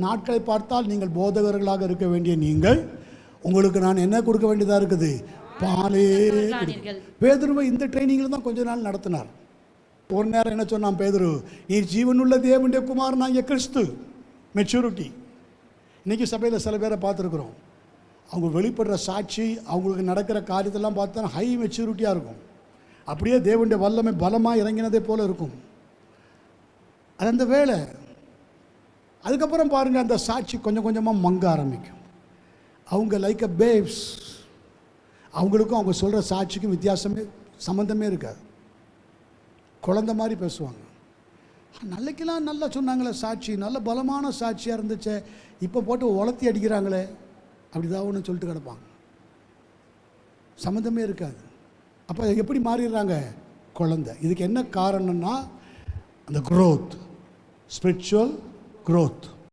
நாட்களை பார்த்தால் நீங்கள் போதகர்களாக இருக்க வேண்டிய நீங்கள், உங்களுக்கு நான் என்ன கொடுக்க வேண்டியதாக இருக்குது? பாலே. பேதுருவை இந்த ட்ரைனிங்கில் தான் கொஞ்ச நாள் நடத்தினார். ஒரு நேரம் என்ன சொன்னான் பேதுரு? நீ ஜீவனுள்ள தேவனுடைய குமாரனாகிய கிறிஸ்து. மெச்சூரிட்டி. இன்றைக்கி சபையில் சில பேரை பார்த்துருக்குறோம். அவங்க வெளிப்படுற சாட்சி, அவங்களுக்கு நடக்கிற காரியத்தெல்லாம் பார்த்தா ஹை மெச்சூரிட்டியாக இருக்கும். அப்படியே தேவனுடைய வல்லமை பலமாக இறங்கினதே போல் இருக்கும். அது அந்த வேலை. அதுக்கப்புறம் பாருங்கள், அந்த சாட்சி கொஞ்சம் கொஞ்சமாக மங்க ஆரம்பிக்கும். அவங்க லைக் அ பேப்ஸ். அவங்களுக்கும் அவங்க சொல்கிற சாட்சிக்கும் வித்தியாசமே சம்மந்தமே இருக்காது. குழந்த மாதிரி பேசுவாங்க. நல்லக்கெல்லாம் நல்லா சொன்னாங்களே சாட்சி, நல்ல பலமான சாட்சியாக இருந்துச்சு, இப்போ போட்டு உலர்த்தி அடிக்கிறாங்களே அப்படிதான் ஒன்று சொல்லிட்டு கிடப்பாங்க. சம்மந்தமே இருக்காது. அப்போ எப்படி மாறிடுறாங்க? குழந்தை. இதுக்கு என்ன காரணம்னா அந்த growth, spiritual growth.